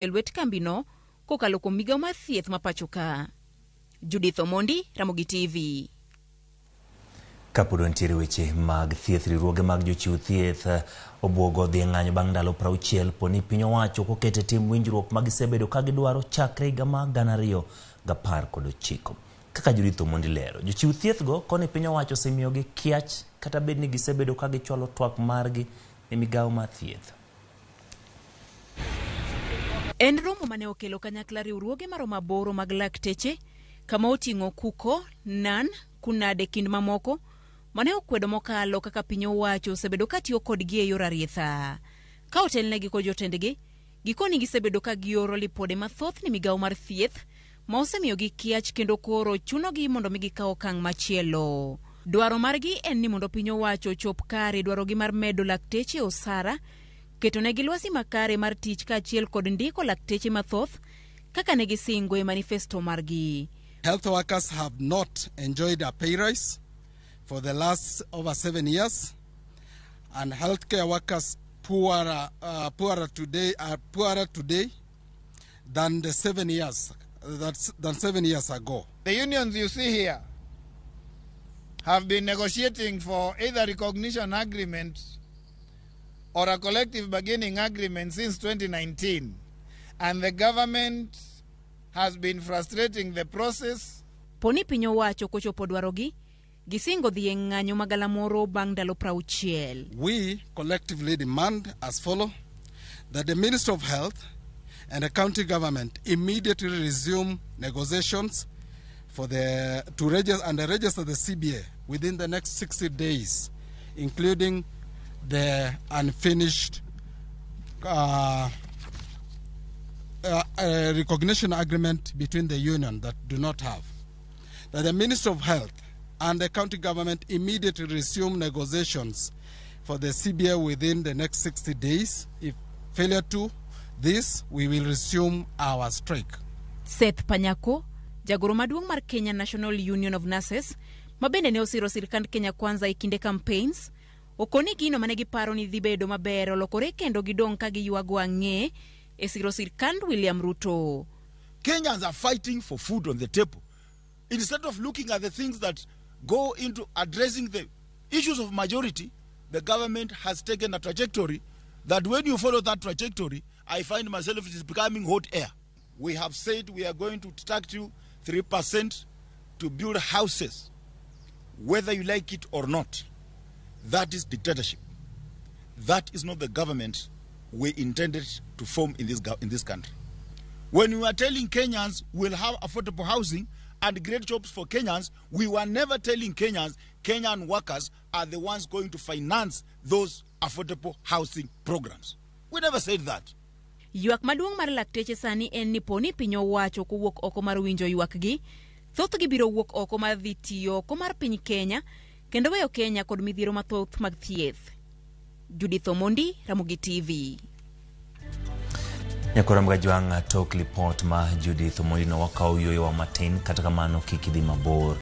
elwet kambino kokalo kuom migawo mar thieth ma pacho ka. Judith Omondi, Ramogi TV. Kapod ntiere weche mag thieth, riwruoge mag jochiw thieth obwogo dhi ng'anyo bang' ndalo 60 poni piny owacho kokete tim winjruok mag gisebedo ka gidwaro chakre higa mar 2019. Kaka Judith Omondi lero, jochiw thieth go koni piny owacho osemiyogi kiach kata bed ni gisebedo ka gichwalo twak margi e migawo mar thieth. En romo mane okelo kanyakla riwruoge maromo 8 mag lakteche kama oting'o kuko, nan, kunade kind mamoko mane okwedo mokalo kaka piny owacho osebedo katiyo kodgi e yor arietha. Ka otelnegi kod jotendgi, gikoni gisebedo ka gioro lipode mathoth ni migawo mar thieth ma osemiyogi kiach kendo koro chunogi mondo migikaw okang' machielo. Dwaro margi en ni mondo piny owacho chop kare dwarogi mar medo lakteche osara, keto negi lwasi makare mar tich kaachiel kod ndiko lakteche mathoth kaka ne gisingo e manifesto margi. Health workers have not enjoyed a pay rise for the last over 7 years, and healthcare workers poorer today than 7 years ago. The unions you see here have been negotiating for either recognition agreements or a collective bargaining agreement since 2019, and the government has been frustrating the process. Poni piny owacho kochopo dwarogi, gisingo dhi e ng'anyo magalamoro bang' ndalo 60. We collectively demand as follow that the Minister of Health and the county government immediately resume negotiations to register the CBA within the next 60 days, including the unfinished recognition agreement between the union that do not have. That the Minister of Health and the county government immediately resume negotiations for the CBA within the next 60 days. If failure to this, we will resume our strike. Seth Panyako, jagoro maduong' mar Kenya National Union of Nurses, mabende ne osiro sirkand Kenya Kwanza e kinde campaigns, okoni gino mane giparo ni dhi bedo maber olokore kendo gidong' ka giywago ang'e e siro sirkand William Ruto. Kenyans are fighting for food on the table. Instead of looking at the things that go into addressing the issues of majority, the government has taken a trajectory that when you follow that trajectory, I find myself it is becoming hot air. We have said we are going to tax you 3% to build houses, whether you like it or not. That is dictatorship. That is not the government we intended to form in this country. When we were telling Kenyans we'll have affordable housing and great jobs for Kenyans, we were never telling Kenyans Kenyan workers are the ones going to finance those affordable housing programs. We never said that. Ywak maduong' mar lakteche sani en ni poni piny owacho kuwuok oko mar winjo ywakgi, thothgi biro wuok oko mar dhi tiyo oko mar piny Kenya kendo weyo Kenya kod midhiero mathoth mag thieth. Judith Omondi, Ramogi TV. Nyakora mgajwang' tok lipot ma Judith Omondi no wakaw yoyo wa matin kata kamano kik idhi mabor.